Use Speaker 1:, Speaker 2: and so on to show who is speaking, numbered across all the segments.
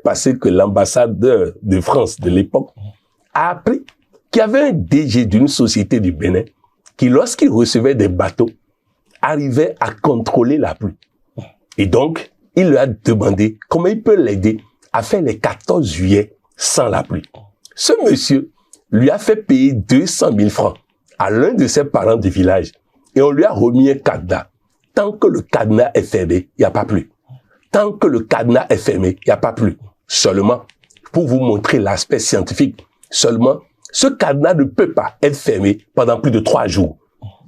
Speaker 1: passé que l'ambassadeur de France de l'époque a appris qu'il y avait un DG d'une société du Bénin qui, lorsqu'il recevait des bateaux, arrivait à contrôler la pluie. Et donc, il lui a demandé comment il peut l'aider à faire les 14 juillet sans la pluie. Ce monsieur lui a fait payer 200 000 francs à l'un de ses parents du village et on lui a remis un cadenas. Tant que le cadenas est fermé, il n'y a pas pluie. Tant que le cadenas est fermé, il n'y a pas pluie. Seulement, pour vous montrer l'aspect scientifique, seulement, ce cadenas ne peut pas être fermé pendant plus de 3 jours.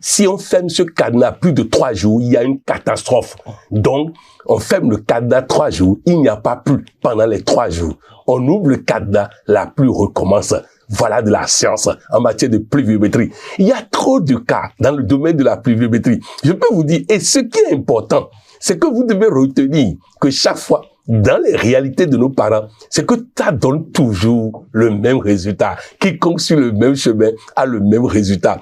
Speaker 1: Si on ferme ce cadenas plus de 3 jours, il y a une catastrophe. Donc, on ferme le cadenas 3 jours, il n'y a pas pluie pendant les 3 jours. On ouvre le cadenas, la pluie recommence. Voilà de la science en matière de pluviométrie. Il y a trop de cas dans le domaine de la pluviométrie. Je peux vous dire, et ce qui est important, c'est que vous devez retenir que chaque fois, dans les réalités de nos parents, c'est que ça donne toujours le même résultat. Quiconque suit le même chemin a le même résultat.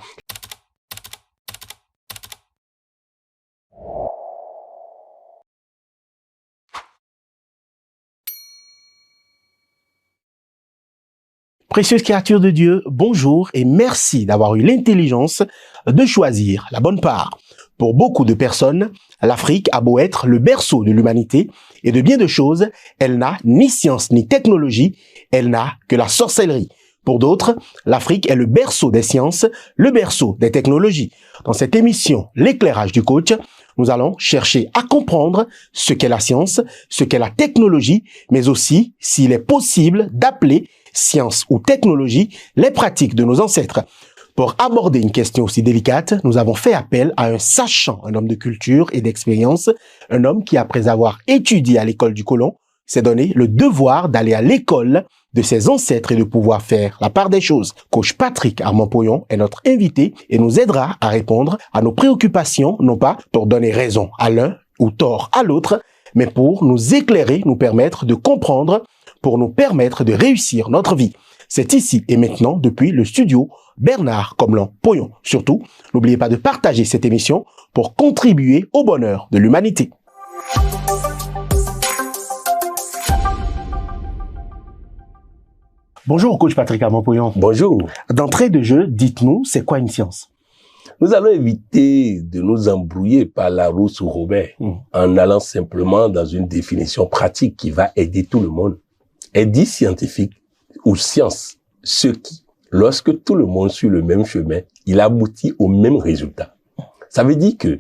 Speaker 2: Précieuse créature de Dieu, bonjour et merci d'avoir eu l'intelligence de choisir la bonne part. Pour beaucoup de personnes, l'Afrique a beau être le berceau de l'humanité et de bien de choses, elle n'a ni science ni technologie, elle n'a que la sorcellerie. Pour d'autres, l'Afrique est le berceau des sciences, le berceau des technologies. Dans cette émission, l'éclairage du coach, nous allons chercher à comprendre ce qu'est la science, ce qu'est la technologie, mais aussi s'il est possible d'appeler science ou technologie les pratiques de nos ancêtres. Pour aborder une question aussi délicate, nous avons fait appel à un sachant, un homme de culture et d'expérience, un homme qui, après avoir étudié à l'école du colon, s'est donné le devoir d'aller à l'école de ses ancêtres et de pouvoir faire la part des choses. Coach Patrick Armand-Poyon est notre invité et nous aidera à répondre à nos préoccupations, non pas pour donner raison à l'un ou tort à l'autre, mais pour nous éclairer, nous permettre de comprendre, pour nous permettre de réussir notre vie. C'est ici et maintenant depuis le studio Bernard Comlan-Poyon. Surtout, n'oubliez pas de partager cette émission pour contribuer au bonheur de l'humanité. Bonjour, coach Patrick Armand-Poyon.
Speaker 1: Bonjour.
Speaker 2: D'entrée de jeu, dites-nous, c'est quoi une science?
Speaker 1: Nous allons éviter de nous embrouiller par Larousse ou Robert en allant simplement dans une définition pratique qui va aider tout le monde. Elle dit scientifique ou science, ce qui, lorsque tout le monde suit le même chemin, il aboutit au même résultat. Ça veut dire que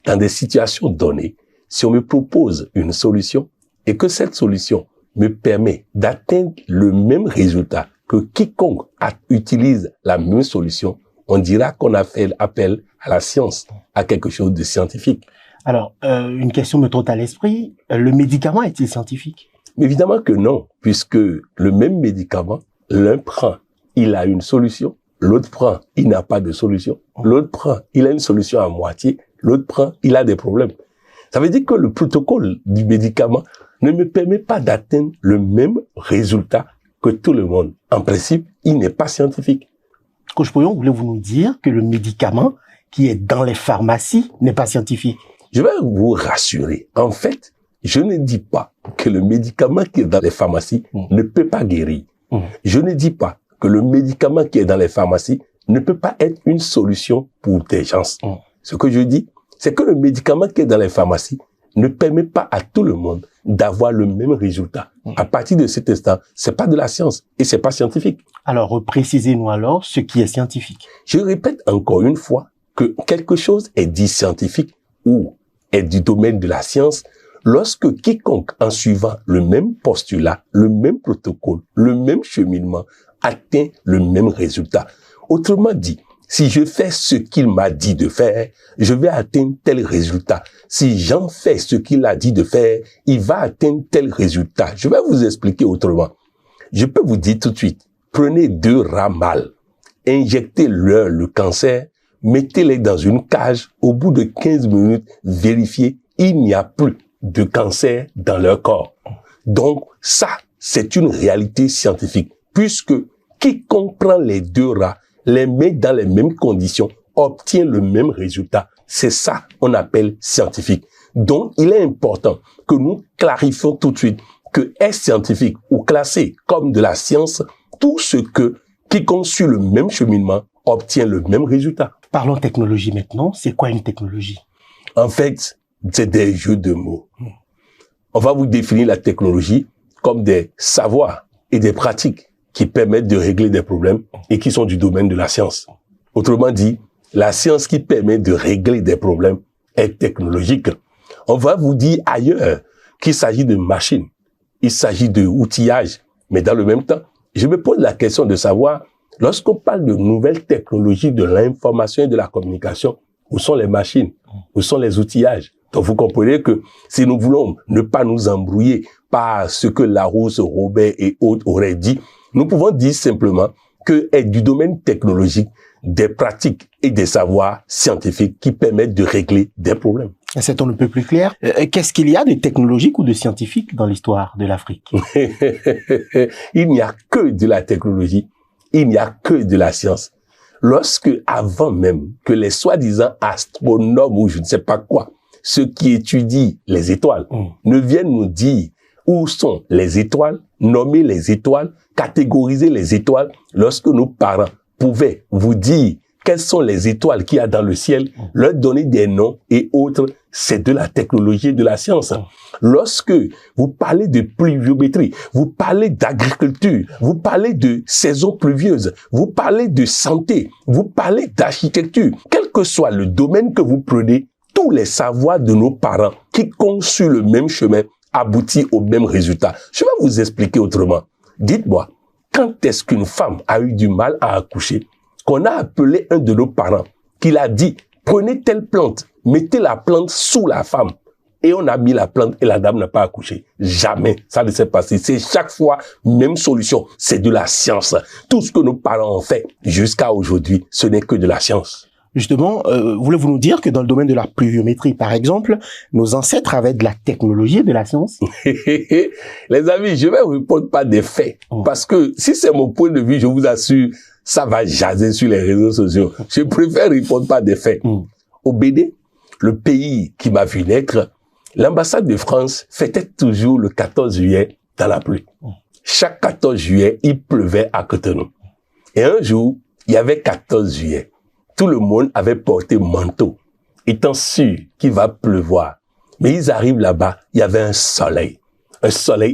Speaker 1: dans des situations données, si on me propose une solution et que cette solution me permet d'atteindre le même résultat que quiconque utilise la même solution, on dira qu'on a fait appel à la science, à quelque chose de scientifique.
Speaker 2: Alors, une question me trotte à l'esprit. Le médicament est-il scientifique?
Speaker 1: Mais évidemment que non, puisque le même médicament, l'un prend, il a une solution, l'autre prend, il n'a pas de solution, l'autre prend, il a une solution à moitié, l'autre prend, il a des problèmes. Ça veut dire que le protocole du médicament ne me permet pas d'atteindre le même résultat que tout le monde. En principe, il n'est pas scientifique.
Speaker 2: Coach Poyon, voulez-vous nous dire que le médicament qui est dans les pharmacies n'est pas scientifique?
Speaker 1: Je vais vous rassurer. En fait, je ne dis pas que le médicament qui est dans les pharmacies ne peut pas guérir. Je ne dis pas que le médicament qui est dans les pharmacies ne peut pas être une solution pour des gens. Ce que je dis, c'est que le médicament qui est dans les pharmacies ne permet pas à tout le monde d'avoir le même résultat. À partir de cet instant, c'est pas de la science et c'est pas scientifique.
Speaker 2: Alors, précisez-nous alors ce qui est scientifique.
Speaker 1: Je répète encore une fois que quelque chose est dit scientifique ou est du domaine de la science lorsque quiconque, en suivant le même postulat, le même protocole, le même cheminement, atteint le même résultat. Autrement dit, si je fais ce qu'il m'a dit de faire, je vais atteindre tel résultat. Si j'en fais ce qu'il a dit de faire, il va atteindre tel résultat. Je vais vous expliquer autrement. Je peux vous dire tout de suite, prenez 2 rats mâles, injectez-leur le cancer, mettez-les dans une cage, au bout de 15 minutes, vérifiez, il n'y a plus de cancer dans leur corps. Donc, ça, c'est une réalité scientifique, puisque quiconque prend les 2 rats, les met dans les mêmes conditions, obtient le même résultat. C'est ça qu'on appelle scientifique. Donc, il est important que nous clarifions tout de suite que est scientifique ou classé comme de la science tout ce que quiconque suit le même cheminement obtient le même résultat.
Speaker 2: Parlons technologie maintenant. C'est quoi une technologie?
Speaker 1: En fait, c'est des jeux de mots. On va vous définir la technologie comme des savoirs et des pratiques qui permettent de régler des problèmes et qui sont du domaine de la science. Autrement dit, la science qui permet de régler des problèmes est technologique. On va vous dire ailleurs qu'il s'agit de machines, il s'agit de outillage, mais dans le même temps, je me pose la question de savoir, lorsqu'on parle de nouvelles technologies de l'information et de la communication, où sont les machines? Où sont les outillages? Donc vous comprenez que si nous voulons ne pas nous embrouiller par ce que Larousse, Robert et autres auraient dit, nous pouvons dire simplement que est du domaine technologique des pratiques et des savoirs scientifiques qui permettent de régler des problèmes.
Speaker 2: C'est un peu plus clair. Qu'est-ce qu'il y a de technologique ou de scientifique dans l'histoire de l'Afrique?
Speaker 1: Il n'y a que de la technologie, il n'y a que de la science. Lorsque, avant même que les soi-disant astronomes ou je ne sais pas quoi, ceux qui étudient les étoiles, ne viennent nous dire où sont les étoiles, nommer les étoiles, catégoriser les étoiles, lorsque nos parents pouvaient vous dire quelles sont les étoiles qu'il y a dans le ciel, leur donner des noms et autres, c'est de la technologie et de la science. Lorsque vous parlez de pluviométrie, vous parlez d'agriculture, vous parlez de saison pluvieuse, vous parlez de santé, vous parlez d'architecture, quel que soit le domaine que vous prenez, tous les savoirs de nos parents qui conçuent le même chemin aboutit au même résultat. Je vais vous expliquer autrement. Dites-moi, quand est-ce qu'une femme a eu du mal à accoucher, qu'on a appelé un de nos parents, qu'il a dit, prenez telle plante, mettez la plante sous la femme, et on a mis la plante et la dame n'a pas accouché. Jamais ça ne s'est passé. C'est chaque fois même solution. C'est de la science. Tout ce que nos parents ont fait jusqu'à aujourd'hui, ce n'est que de la science.
Speaker 2: Justement, voulez-vous nous dire que dans le domaine de la pluviométrie, par exemple, nos ancêtres avaient de la technologie et de la science?
Speaker 1: Les amis, je vais vous répondre par des faits. Parce que si c'est mon point de vue, je vous assure, ça va jaser sur les réseaux sociaux. Je préfère répondre par des faits. Au Bénin, le pays qui m'a vu naître, l'ambassade de France fêtait toujours le 14 juillet dans la pluie. Chaque 14 juillet, il pleuvait à Cotonou. Et un jour, il y avait 14 juillet. Tout le monde avait porté manteau, étant sûr qu'il va pleuvoir. Mais ils arrivent là-bas, il y avait un soleil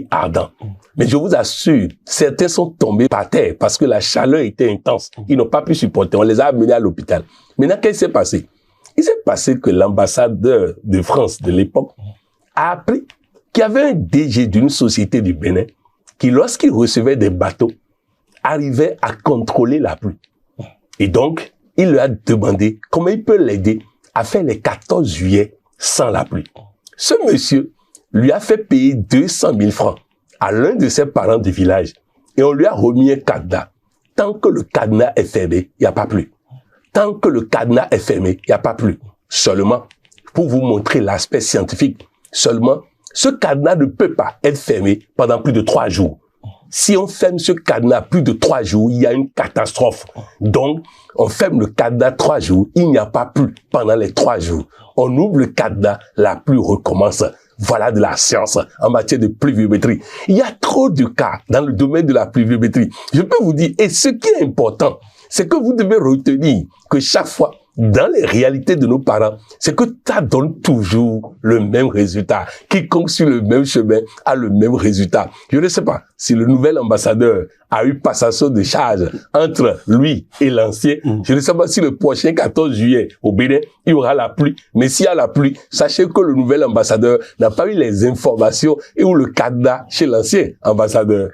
Speaker 1: ardent. Mais je vous assure, certains sont tombés par terre parce que la chaleur était intense. Ils n'ont pas pu supporter. On les a amenés à l'hôpital. Maintenant, qu'est-ce qui s'est passé? Il s'est passé que l'ambassadeur de France de l'époque a appris qu'il y avait un DG d'une société du Bénin qui, lorsqu'il recevait des bateaux, arrivait à contrôler la pluie. Et donc, il lui a demandé comment il peut l'aider à faire les 14 juillet sans la pluie. Ce monsieur lui a fait payer 200 000 francs à l'un de ses parents du village et on lui a remis un cadenas. Tant que le cadenas est fermé, il n'y a pas pluie. Tant que le cadenas est fermé, il n'y a pas pluie. Seulement, pour vous montrer l'aspect scientifique, seulement, ce cadenas ne peut pas être fermé pendant plus de 3 jours. Si on ferme ce cadenas plus de 3 jours, il y a une catastrophe. Donc, on ferme le cadenas 3 jours, il n'y a pas pluie pendant les 3 jours. On ouvre le cadenas, la pluie recommence. Voilà de la science en matière de pluviométrie. Il y a trop de cas dans le domaine de la pluviométrie. Je peux vous dire, et ce qui est important, c'est que vous devez retenir que chaque fois, dans les réalités de nos parents, c'est que ça donne toujours le même résultat. Quiconque suit le même chemin a le même résultat. Je ne sais pas si le nouvel ambassadeur a eu passation de charge entre lui et l'ancien. Je ne sais pas si le prochain 14 juillet au Bénin, il y aura la pluie. Mais s'il y a la pluie, sachez que le nouvel ambassadeur n'a pas eu les informations et où le cadenas chez l'ancien ambassadeur.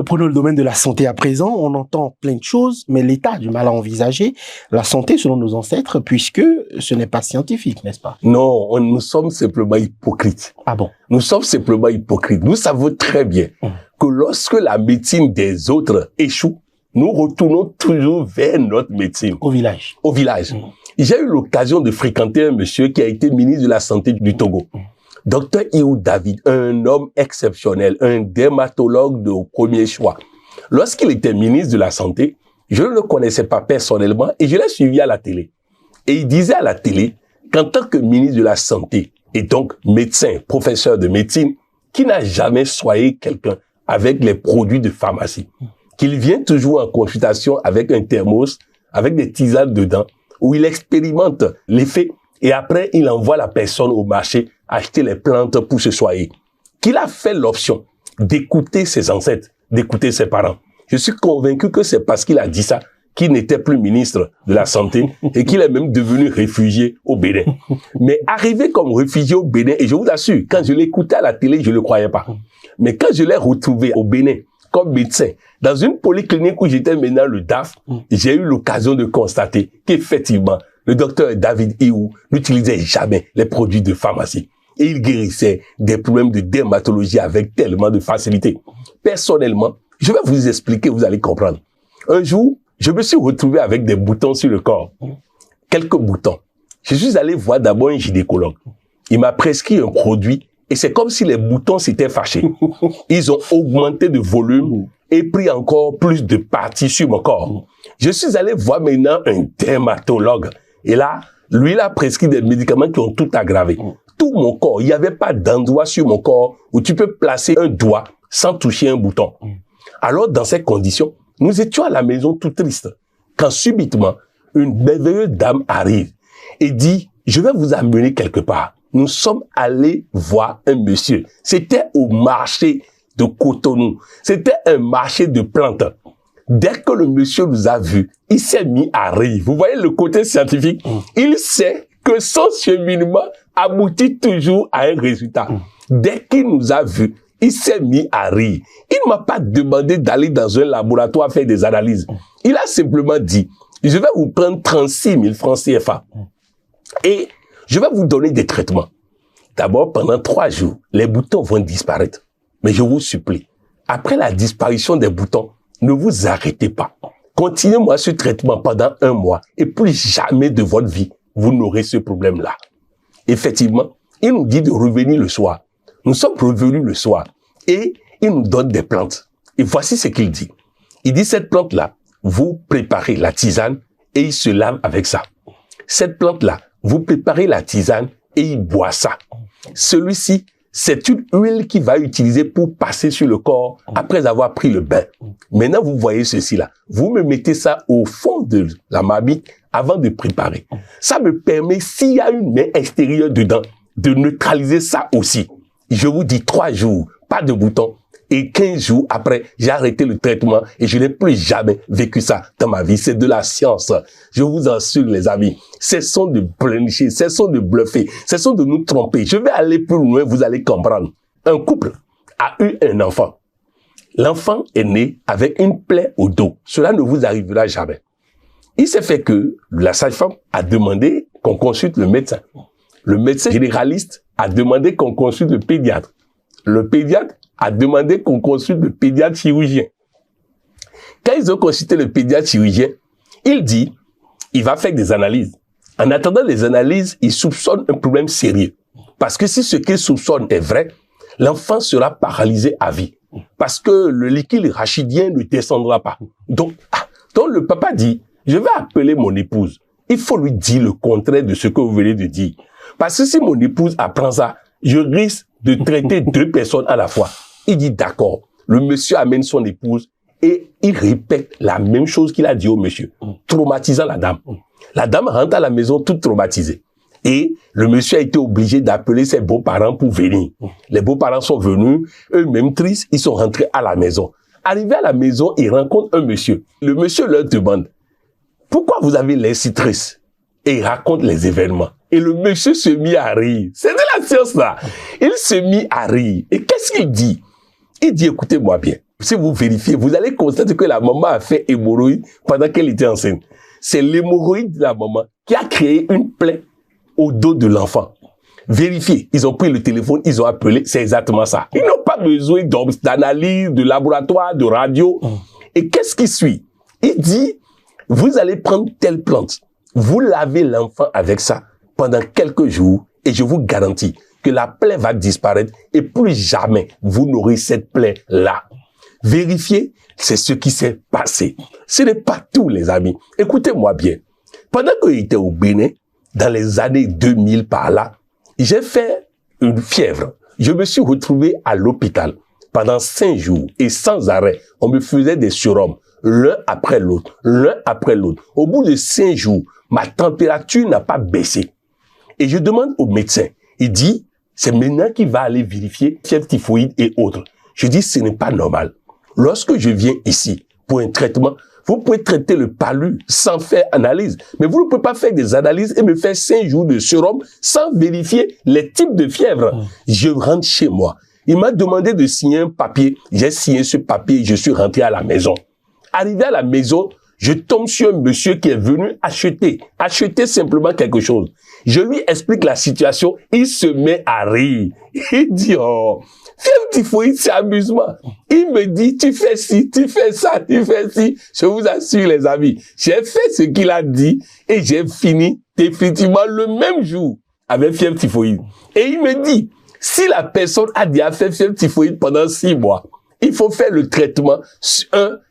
Speaker 2: Prenons le domaine de la santé à présent. On entend plein de choses, mais l'État a du mal à envisager la santé selon nos ancêtres, puisque ce n'est pas scientifique, n'est-ce pas?
Speaker 1: Non, nous sommes simplement hypocrites.
Speaker 2: Ah bon?
Speaker 1: Nous sommes simplement hypocrites. Nous savons très bien que lorsque la médecine des autres échoue, nous retournons toujours vers notre médecine.
Speaker 2: Au village.
Speaker 1: Au village. J'ai eu l'occasion de fréquenter un monsieur qui a été ministre de la Santé du Togo. Docteur Ihou David, un homme exceptionnel, un dermatologue de premier choix. Lorsqu'il était ministre de la Santé, je ne le connaissais pas personnellement et je l'ai suivi à la télé. Et il disait à la télé qu'en tant que ministre de la Santé et donc médecin, professeur de médecine, qui n'a jamais soigné quelqu'un avec les produits de pharmacie, qu'il vient toujours en consultation avec un thermos, avec des tisanes dedans, où il expérimente l'effet et après il envoie la personne au marché acheter les plantes pour se soigner. Qu'il a fait l'option d'écouter ses ancêtres, d'écouter ses parents. Je suis convaincu que c'est parce qu'il a dit ça qu'il n'était plus ministre de la Santé et qu'il est même devenu réfugié au Bénin. Mais arrivé comme réfugié au Bénin, et je vous assure, quand je l'écoutais à la télé, je ne le croyais pas. Mais quand je l'ai retrouvé au Bénin comme médecin, dans une polyclinique où j'étais maintenant le DAF, j'ai eu l'occasion de constater qu'effectivement, le docteur David Iou n'utilisait jamais les produits de pharmacie. Et il guérissait des problèmes de dermatologie avec tellement de facilité. Personnellement, je vais vous expliquer, vous allez comprendre. Un jour, je me suis retrouvé avec des boutons sur le corps. Quelques boutons. Je suis allé voir d'abord un gynécologue. Il m'a prescrit un produit et c'est comme si les boutons s'étaient fâchés. Ils ont augmenté de volume et pris encore plus de parties sur mon corps. Je suis allé voir maintenant un dermatologue. Et là, lui, il a prescrit des médicaments qui ont tout aggravé. Tout mon corps, il n'y avait pas d'endroit sur mon corps où tu peux placer un doigt sans toucher un bouton. Alors, dans ces conditions, nous étions à la maison tout tristes. Quand subitement, une merveilleuse dame arrive et dit, je vais vous amener quelque part. Nous sommes allés voir un monsieur. C'était au marché de Cotonou. C'était un marché de plantes. Dès que le monsieur nous a vus, il s'est mis à rire. Vous voyez le côté scientifique? Il sait que son cheminement aboutit toujours à un résultat. Dès qu'il nous a vus, il s'est mis à rire. Il ne m'a pas demandé d'aller dans un laboratoire faire des analyses. Il a simplement dit, je vais vous prendre 36 000 francs CFA et je vais vous donner des traitements. D'abord, pendant 3 jours, les boutons vont disparaître. Mais je vous supplie, après la disparition des boutons, ne vous arrêtez pas. Continuez-moi ce traitement pendant 1 mois et plus jamais de votre vie, vous n'aurez ce problème-là. Effectivement, il nous dit de revenir le soir. Nous sommes revenus le soir et il nous donne des plantes. Et voici ce qu'il dit. Il dit, cette plante-là, vous préparez la tisane et il se lave avec ça. Cette plante-là, vous préparez la tisane et il boit ça. Celui-ci, c'est une huile qu'il va utiliser pour passer sur le corps après avoir pris le bain. Maintenant, vous voyez ceci-là. Vous me mettez ça au fond de la marmite avant de préparer. Ça me permet, s'il y a une main extérieure dedans, de neutraliser ça aussi. Je vous dis 3 jours, pas de boutons. Et 15 jours après, j'ai arrêté le traitement et je n'ai plus jamais vécu ça dans ma vie. C'est de la science. Je vous assure, les amis. Cessons de pleurnicher, cessons de bluffer, cessons de nous tromper. Je vais aller plus loin, vous allez comprendre. Un couple a eu un enfant. L'enfant est né avec une plaie au dos. Cela ne vous arrivera jamais. Il s'est fait que la sage-femme a demandé qu'on consulte le médecin. Le médecin généraliste a demandé qu'on consulte le pédiatre. Le pédiatre a demandé qu'on consulte le pédiatre chirurgien. Quand ils ont consulté le pédiatre chirurgien, il dit, il va faire des analyses. En attendant les analyses, il soupçonne un problème sérieux. Parce que si ce qu'il soupçonne est vrai, l'enfant sera paralysé à vie. Parce que le liquide rachidien ne descendra pas. Donc le papa dit, je vais appeler mon épouse. Il faut lui dire le contraire de ce que vous venez de dire. Parce que si mon épouse apprend ça, je risque de traiter 2 personnes à la fois. Il dit d'accord. Le monsieur amène son épouse et il répète la même chose qu'il a dit au monsieur, traumatisant la dame. La dame rentre à la maison toute traumatisée. Et le monsieur a été obligé d'appeler ses beaux-parents pour venir. Les beaux-parents sont venus, eux-mêmes tristes, ils sont rentrés à la maison. Arrivé à la maison, ils rencontrent un monsieur. Le monsieur leur demande, pourquoi vous avez l'air si triste? Et il raconte les événements. Et le monsieur se mit à rire. C'est de la science là. Il se mit à rire. Et qu'est-ce qu'il dit? Il dit, écoutez-moi bien. Si vous vérifiez, vous allez constater que la maman a fait hémorroïde pendant qu'elle était enceinte. C'est l'hémorroïde de la maman qui a créé une plaie au dos de l'enfant. Vérifiez. Ils ont pris le téléphone, ils ont appelé. C'est exactement ça. Ils n'ont pas besoin d'analyse, de laboratoire, de radio. Et qu'est-ce qui suit? Il dit, vous allez prendre telle plante. Vous lavez l'enfant avec ça pendant quelques jours et je vous garantis que la plaie va disparaître et plus jamais vous n'aurez cette plaie-là. Vérifiez, c'est ce qui s'est passé. Ce n'est pas tout, les amis. Écoutez-moi bien. Pendant que j'étais au Bénin, dans les années 2000 par là, j'ai fait une fièvre. Je me suis retrouvé à l'hôpital pendant 5 jours et sans arrêt. On me faisait des surhommes, l'un après l'autre, l'un après l'autre. Au bout de 5 jours, ma température n'a pas baissé. Et je demande au médecin, il dit, c'est maintenant qu'il va aller vérifier fièvre typhoïde et autres. Je dis, ce n'est pas normal. Lorsque je viens ici pour un traitement, vous pouvez traiter le palu sans faire analyse. Mais vous ne pouvez pas faire des analyses et me faire 5 jours de sérum sans vérifier les types de fièvre. Je rentre chez moi. Il m'a demandé de signer un papier. J'ai signé ce papier et je suis rentré à la maison. Arrivé à la maison, je tombe sur un monsieur qui est venu acheter simplement quelque chose. Je lui explique la situation, il se met à rire. Il dit, oh, fièvre typhoïde, c'est amusement. Il me dit, tu fais ci, tu fais ça, tu fais ci. Je vous assure, les amis, j'ai fait ce qu'il a dit et j'ai fini définitivement le même jour avec fièvre typhoïde. Et il me dit, si la personne a déjà fait fièvre typhoïde pendant 6 mois, il faut faire le traitement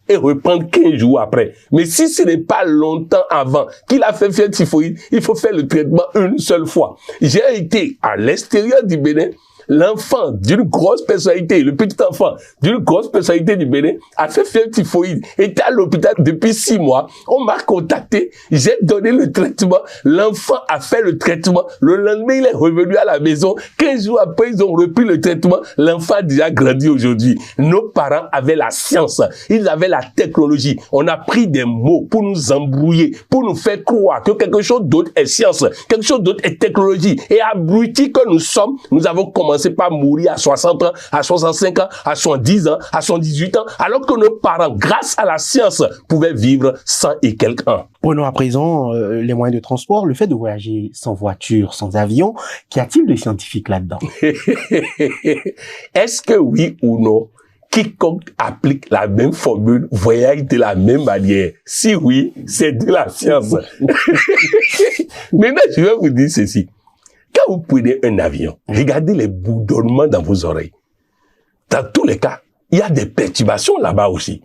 Speaker 1: et reprendre 15 jours après. Mais si ce n'est pas longtemps avant qu'il a fait fièvre typhoïde, il faut faire le traitement une seule fois. J'ai été à l'extérieur du Bénin. L'enfant d'une grosse personnalité, le petit enfant d'une grosse personnalité du Bénin a fait fièvre typhoïde, était à l'hôpital depuis 6 mois. On m'a contacté, j'ai donné le traitement, l'enfant a fait le traitement, le lendemain il est revenu à la maison, 15 jours après ils ont repris le traitement, l'enfant a déjà grandi aujourd'hui. Nos parents avaient la science, ils avaient la technologie, on a pris des mots pour nous embrouiller, pour nous faire croire que quelque chose d'autre est science, quelque chose d'autre est technologie, et abrutis que nous sommes, nous avons commencé pas mourir à 60 ans, à 65 ans, à 70 ans, à 78 ans, alors que nos parents, grâce à la science, pouvaient vivre 100 et quelques ans.
Speaker 2: Prenons à présent les moyens de transport, le fait de voyager sans voiture, sans avion, qu'y a-t-il de scientifique là-dedans?
Speaker 1: Est-ce que oui ou non, quiconque applique la même formule voyage de la même manière? Si oui, c'est de la science. Maintenant, je vais vous dire ceci. Quand vous prenez un avion, regardez les bourdonnements dans vos oreilles. Dans tous les cas, il y a des perturbations là-bas aussi.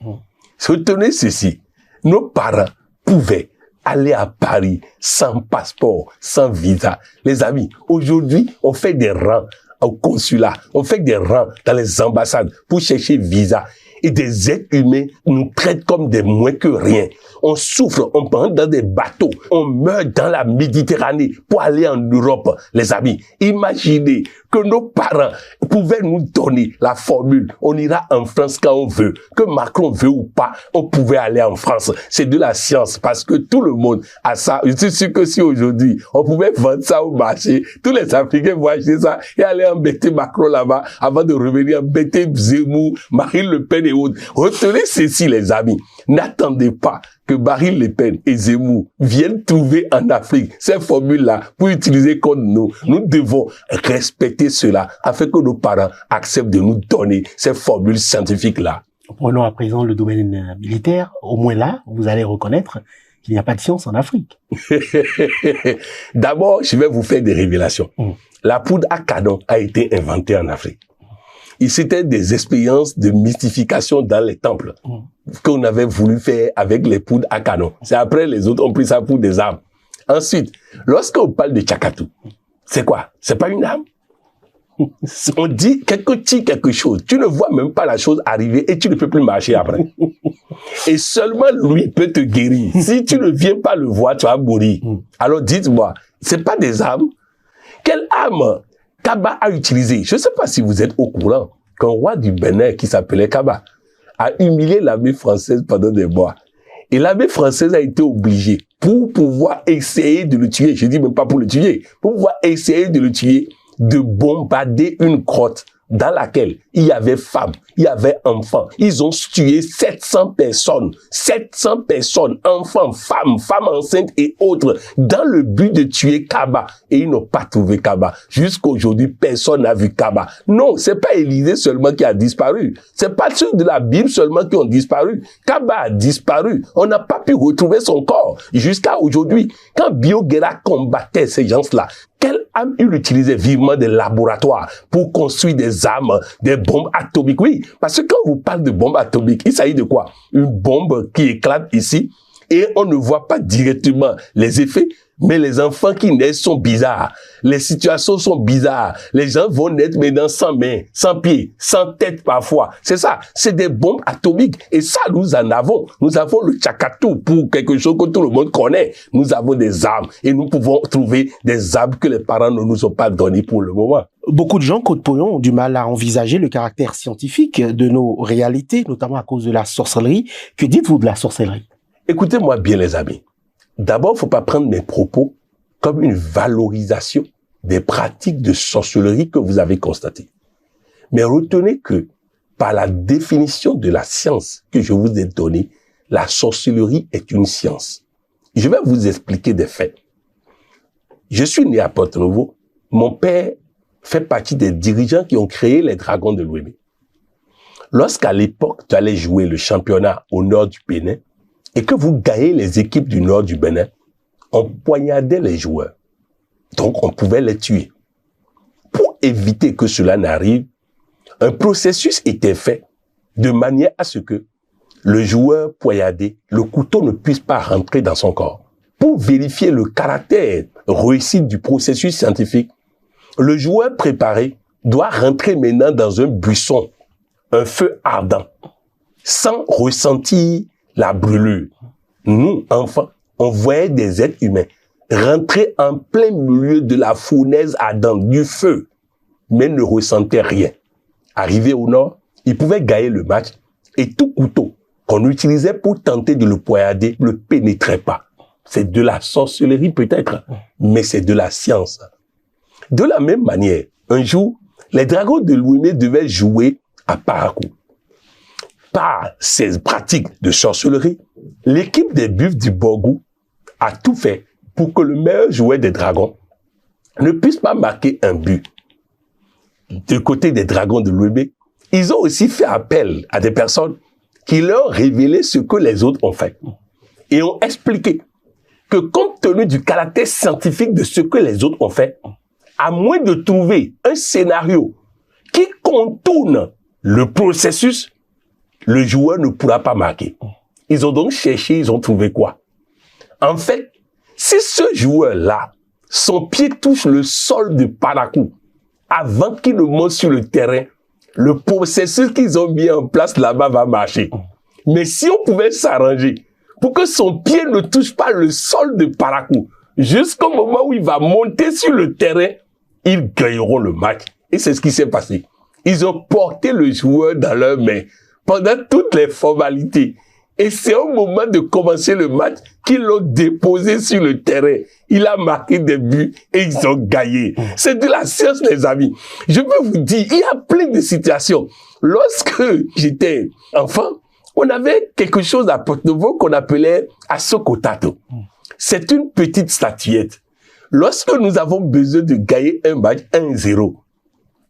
Speaker 1: Retenez ceci. Nos parents pouvaient aller à Paris sans passeport, sans visa. Les amis, aujourd'hui, on fait des rangs au consulat, on fait des rangs dans les ambassades pour chercher visa. Et des êtres humains nous traitent comme des moins que rien. On souffre, on prend dans des bateaux, on meurt dans la Méditerranée pour aller en Europe. Les amis, imaginez que nos parents pouvaient nous donner la formule. On ira en France quand on veut. Que Macron veut ou pas, on pouvait aller en France. C'est de la science parce que tout le monde a ça. Je suis sûr que si aujourd'hui, on pouvait vendre ça au marché, tous les Africains vont acheter ça et aller embêter Macron là-bas avant de revenir embêter Zemmour, Marine Le Pen et autres. Retenez ceci, les amis. N'attendez pas que Marine Le Pen et Zemmour viennent trouver en Afrique ces formules-là pour utiliser contre nous. Nous devons respecter cela afin que nos parents acceptent de nous donner ces formules scientifiques-là.
Speaker 2: Prenons à présent le domaine militaire. Au moins là, vous allez reconnaître qu'il n'y a pas de science en Afrique.
Speaker 1: D'abord, je vais vous faire des révélations. La poudre à canon a été inventée en Afrique. Et c'était des expériences de mystification dans les temples qu'on avait voulu faire avec les poudres à canon. C'est après les autres ont pris ça pour des armes. Ensuite, lorsqu'on parle de Tchakatou, c'est quoi? C'est pas une arme. On dit quelque chose. Tu ne vois même pas la chose arriver et tu ne peux plus marcher après. Et seulement lui peut te guérir. Si tu ne viens pas le voir, tu vas mourir. Alors dites-moi, c'est pas des armes? Quelle arme Kaba a utilisé? Je ne sais pas si vous êtes au courant qu'un roi du Bénin qui s'appelait Kaba a humilié l'armée française pendant des mois. Et l'armée française a été obligée, pour pouvoir essayer de le tuer, je dis même pas pour le tuer, pour pouvoir essayer de le tuer, de bombarder une grotte dans laquelle il y avait femmes, il y avait enfants. Ils ont tué 700 personnes, enfants, femmes enceintes et autres, dans le but de tuer Kaba. Et ils n'ont pas trouvé Kaba. Jusqu'à aujourd'hui, personne n'a vu Kaba. Non, c'est pas Élysée seulement qui a disparu. C'est pas ceux de la Bible seulement qui ont disparu. Kaba a disparu. On n'a pas pu retrouver son corps jusqu'à aujourd'hui. Quand Bioguera combattait ces gens-là, quelle arme il utilisait? Vivement des laboratoires pour construire des armes, des bombes atomiques. Oui, parce que quand vous parlez de bombes atomiques, il s'agit de quoi? Une bombe qui éclate ici et on ne voit pas directement les effets, Mais les enfants qui naissent sont bizarres. Les situations sont bizarres. Les gens vont naître maintenant sans mains, sans pieds, sans tête parfois. C'est ça. C'est des bombes atomiques. Et ça, nous en avons. Nous avons le tchakatou pour quelque chose que tout le monde connaît. Nous avons des armes. Et nous pouvons trouver des armes que les parents ne nous ont pas données pour le moment.
Speaker 2: Beaucoup de gens, Côte Poyon, ont du mal à envisager le caractère scientifique de nos réalités, notamment à cause de la sorcellerie. Que dites-vous de la sorcellerie?
Speaker 1: Écoutez-moi bien, les amis. D'abord, faut pas prendre mes propos comme une valorisation des pratiques de sorcellerie que vous avez constatées. Mais retenez que, par la définition de la science que je vous ai donnée, la sorcellerie est une science. Je vais vous expliquer des faits. Je suis né à Porto-Novo. Mon père fait partie des dirigeants qui ont créé les Dragons de Lomé. Lorsqu'à l'époque, tu allais jouer le championnat au nord du Bénin, et que vous gagnez les équipes du nord du Bénin, on poignardait les joueurs. Donc, on pouvait les tuer. Pour éviter que cela n'arrive, un processus était fait de manière à ce que le joueur poignardé, le couteau ne puisse pas rentrer dans son corps. Pour vérifier le caractère réussi du processus scientifique, le joueur préparé doit rentrer maintenant dans un buisson, un feu ardent, sans ressentir la brûlure. Nous, enfants, on voyait des êtres humains rentrer en plein milieu de la fournaise ardente, du feu, mais ne ressentaient rien. Arrivé au nord, ils pouvaient gagner le match et tout couteau qu'on utilisait pour tenter de le poignarder ne le pénétrait pas. C'est de la sorcellerie peut-être, mais c'est de la science. De la même manière, un jour, les Dragons de Lomé devaient jouer à Parakou. Par ces pratiques de sorcellerie, l'équipe des Buffs du Borgou a tout fait pour que le meilleur joueur des Dragons ne puisse pas marquer un but. Du côté des Dragons de Lomé, ils ont aussi fait appel à des personnes qui leur révélaient ce que les autres ont fait et ont expliqué que compte tenu du caractère scientifique de ce que les autres ont fait, à moins de trouver un scénario qui contourne le processus, le joueur ne pourra pas marquer. Ils ont donc cherché, ils ont trouvé quoi? En fait, si ce joueur-là, son pied touche le sol de Parakou, avant qu'il ne monte sur le terrain, le processus qu'ils ont mis en place là-bas va marcher. Mais si on pouvait s'arranger pour que son pied ne touche pas le sol de Parakou, jusqu'au moment où il va monter sur le terrain, ils gagneront le match. Et c'est ce qui s'est passé. Ils ont porté le joueur dans leurs mains pendant toutes les formalités. Et c'est au moment de commencer le match qu'ils l'ont déposé sur le terrain. Il a marqué des buts et ils ont gagné. C'est de la science, les amis. Je peux vous dire, il y a plein de situations. Lorsque j'étais enfant, on avait quelque chose à Porto-Novo qu'on appelait Asokotato. C'est une petite statuette. Lorsque nous avons besoin de gagner un match 1-0,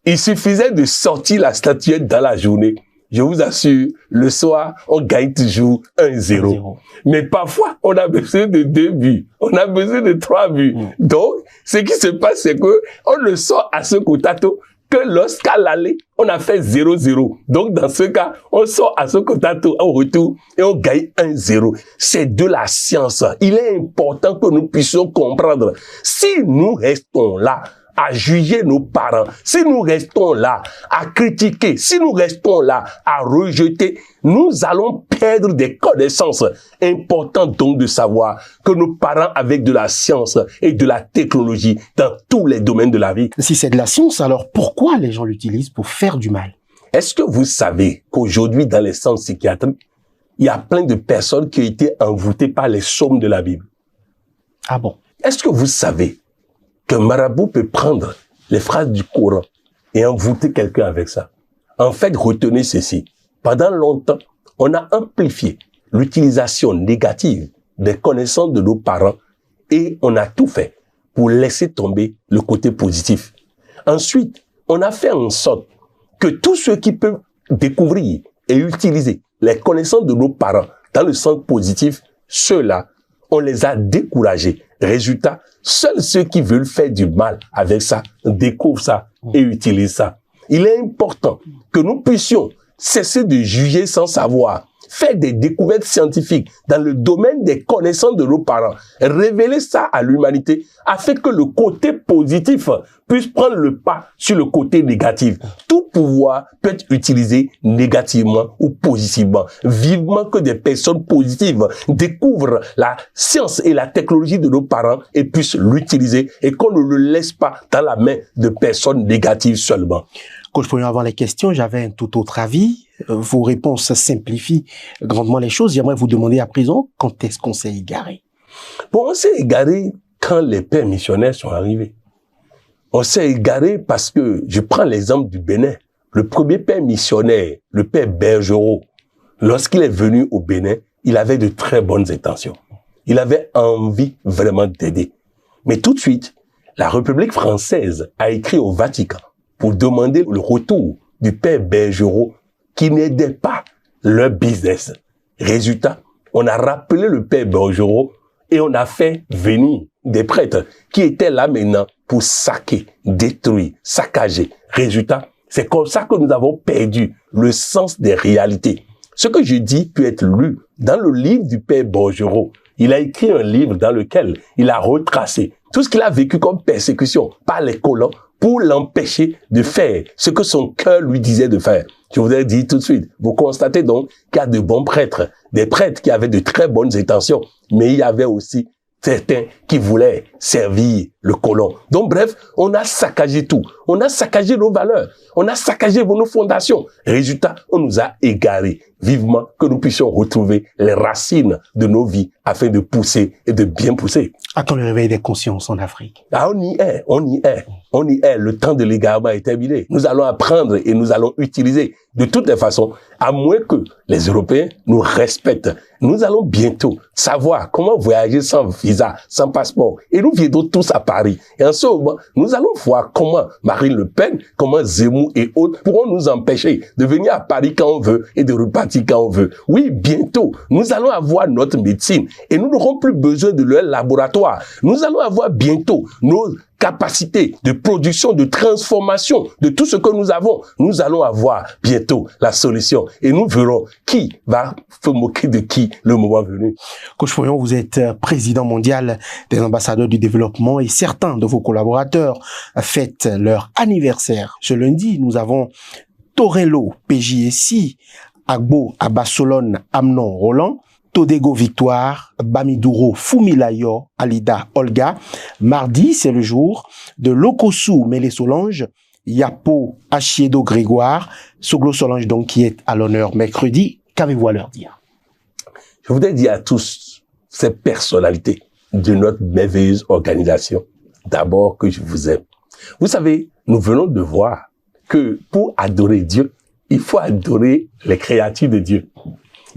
Speaker 1: il suffisait de sortir la statuette dans la journée. Je vous assure, le soir, on gagne toujours 1-0. Mais parfois, on a besoin de 2 buts. On a besoin de 3 buts. Donc, ce qui se passe, c'est que on ne sort à ce Kotato que lorsqu'à l'aller, on a fait 0-0. Donc, dans ce cas, on sort à ce Kotato au retour et on gagne 1-0. C'est de la science. Il est important que nous puissions comprendre. Si nous restons là, à juger nos parents, si nous restons là à critiquer, si nous restons là à rejeter, nous allons perdre des connaissances. Important donc de savoir que nos parents avec de la science et de la technologie dans tous les domaines de la vie.
Speaker 2: Si c'est de la science, alors pourquoi les gens l'utilisent pour faire du mal?
Speaker 1: Est-ce que vous savez qu'aujourd'hui dans les centres psychiatriques, il y a plein de personnes qui ont été envoûtées par les psaumes de la Bible?
Speaker 2: Ah bon?
Speaker 1: Est-ce que vous savez qu'un marabout peut prendre les phrases du Coran et envoûter quelqu'un avec ça? En fait, retenez ceci. Pendant longtemps, on a amplifié l'utilisation négative des connaissances de nos parents et on a tout fait pour laisser tomber le côté positif. Ensuite, on a fait en sorte que tous ceux qui peuvent découvrir et utiliser les connaissances de nos parents dans le sens positif, ceux-là, on les a découragés. Résultat, seuls ceux qui veulent faire du mal avec ça découvrent ça et utilisent ça. Il est important que nous puissions cesser de juger sans savoir, faire des découvertes scientifiques dans le domaine des connaissances de nos parents, révéler ça à l'humanité afin que le côté positif puisse prendre le pas sur le côté négatif. Tout pouvoir peut être utilisé négativement ou positivement. Vivement que des personnes positives découvrent la science et la technologie de nos parents et puissent l'utiliser et qu'on ne le laisse pas dans la main de personnes négatives seulement.
Speaker 2: Coach Poyon, avant les questions, j'avais un tout autre avis. Vos réponses simplifient grandement les choses. J'aimerais vous demander à présent, quand est-ce qu'on s'est égaré?
Speaker 1: Bon, on s'est égaré quand les pères missionnaires sont arrivés. On s'est égaré parce que, je prends l'exemple du Bénin. Le premier père missionnaire, le père Bergerot, lorsqu'il est venu au Bénin, il avait de très bonnes intentions. Il avait envie vraiment d'aider. Mais tout de suite, la République française a écrit au Vatican pour demander le retour du père Bergerot qui n'aidait pas leur business. Résultat, on a rappelé le père Bergerot et on a fait venir des prêtres qui étaient là maintenant pour saquer, détruire, saccager. Résultat, c'est comme ça que nous avons perdu le sens des réalités. Ce que je dis peut être lu dans le livre du père Bergerot. Il a écrit un livre dans lequel il a retracé tout ce qu'il a vécu comme persécution par les colons pour l'empêcher de faire ce que son cœur lui disait de faire. Je vous ai dit tout de suite, vous constatez donc qu'il y a de bons prêtres, des prêtres qui avaient de très bonnes intentions, mais il y avait aussi certains qui voulaient servir le colon. Donc bref, on a saccagé tout. On a saccagé nos valeurs. On a saccagé nos fondations. Résultat, on nous a égarés. Vivement que nous puissions retrouver les racines de nos vies afin de pousser et de bien pousser.
Speaker 2: Attends le réveil des consciences en Afrique.
Speaker 1: Ah, on y est, on y est, on y est. Le temps de l'égarement est terminé. Nous allons apprendre et nous allons utiliser de toutes les façons, à moins que les Européens nous respectent. Nous allons bientôt savoir comment voyager sans visa, sans passeport. Et nous viendrons tous à Paris. Et en ce moment, nous allons voir comment Marine Le Pen, comment Zemmour et autres pourront nous empêcher de venir à Paris quand on veut et de repartir quand on veut. Oui, bientôt, nous allons avoir notre médecine et nous n'aurons plus besoin de leur laboratoire. Nous allons avoir bientôt nos capacités de production, de transformation de tout ce que nous avons. Nous allons avoir bientôt la solution et nous verrons qui va se moquer de qui le moment venu.
Speaker 2: Coach Poyon, vous êtes président mondial des ambassadeurs du développement et certains de vos collaborateurs fêtent leur anniversaire. Ce lundi, nous avons Torello, PJSI, Agbo, Abasolon, Amnon, Roland, Todego Victoire, Bamiduro, Fumilayo, Alida, Olga. Mardi, c'est le jour de Lokosu, Mélé Solange, Yapo, Achiedo Grégoire, Soglo Solange, donc, qui est à l'honneur mercredi. Qu'avez-vous à leur dire?
Speaker 1: Je voudrais dire à tous ces personnalités de notre merveilleuse organisation, d'abord que je vous aime. Vous savez, nous venons de voir que pour adorer Dieu, il faut adorer les créatures de Dieu.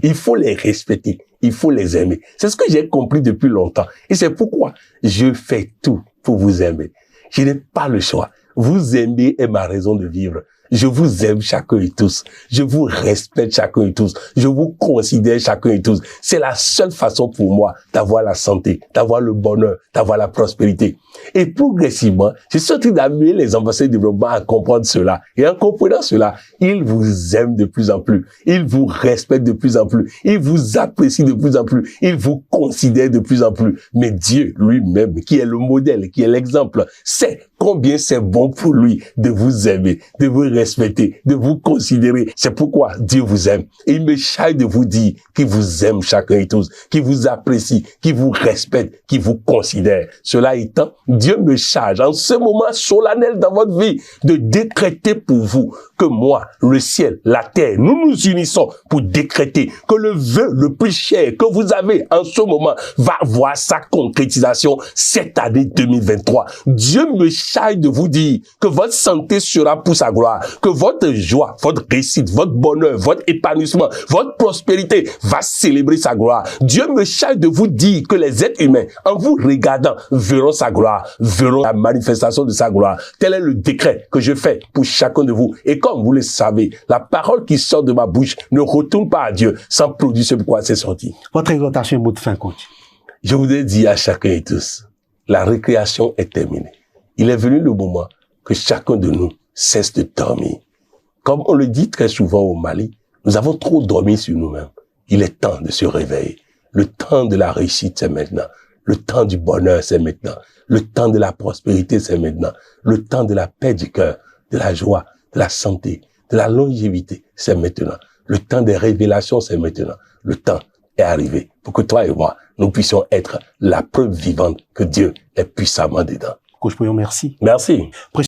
Speaker 1: Il faut les respecter. Il faut les aimer. C'est ce que j'ai compris depuis longtemps. Et c'est pourquoi je fais tout pour vous aimer. Je n'ai pas le choix. Vous aimer est ma raison de vivre. Je vous aime chacun et tous. Je vous respecte chacun et tous. Je vous considère chacun et tous. C'est la seule façon pour moi d'avoir la santé, d'avoir le bonheur, d'avoir la prospérité. Et progressivement, je suis en train d'amener les ambassadeurs de développement à comprendre cela. Et en comprenant cela, ils vous aiment de plus en plus. Ils vous respectent de plus en plus. Ils vous apprécient de plus en plus. Ils vous considèrent de plus en plus. Mais Dieu lui-même, qui est le modèle, qui est l'exemple, sait combien c'est bon pour lui de vous aimer, de vous respecter, de vous considérer. C'est pourquoi Dieu vous aime. Et il me charge de vous dire qu'il vous aime chacun et tous, qu'il vous apprécie, qu'il vous respecte, qu'il vous considère. Cela étant, Dieu me charge en ce moment solennel dans votre vie de décréter pour vous que moi, le ciel, la terre, nous nous unissons pour décréter que le vœu le plus cher que vous avez en ce moment va voir sa concrétisation cette année 2023. Dieu me charge de vous dire que votre santé sera pour sa gloire, que votre joie, votre réussite, votre bonheur, votre épanouissement, votre prospérité va célébrer sa gloire. Dieu me charge de vous dire que les êtres humains, en vous regardant, verront sa gloire, verront la manifestation de sa gloire. Tel est le décret que je fais pour chacun de vous. Et comme vous le savez, la parole qui sort de ma bouche ne retourne pas à Dieu sans produire ce pourquoi c'est sorti.
Speaker 2: Votre exhortation, mot de fin, coach.
Speaker 1: Je voudrais dire à chacun et tous, la récréation est terminée. Il est venu le moment que chacun de nous cesse de dormir. Comme on le dit très souvent au Mali, nous avons trop dormi sur nous-mêmes. Il est temps de se réveiller. Le temps de la réussite, c'est maintenant. Le temps du bonheur, c'est maintenant. Le temps de la prospérité, c'est maintenant. Le temps de la paix du cœur, de la joie, de la santé, de la longévité, c'est maintenant. Le temps des révélations, c'est maintenant. Le temps est arrivé pour que toi et moi, nous puissions être la preuve vivante que Dieu est puissamment dedans.
Speaker 2: Coach Pouillon, merci.
Speaker 1: Merci.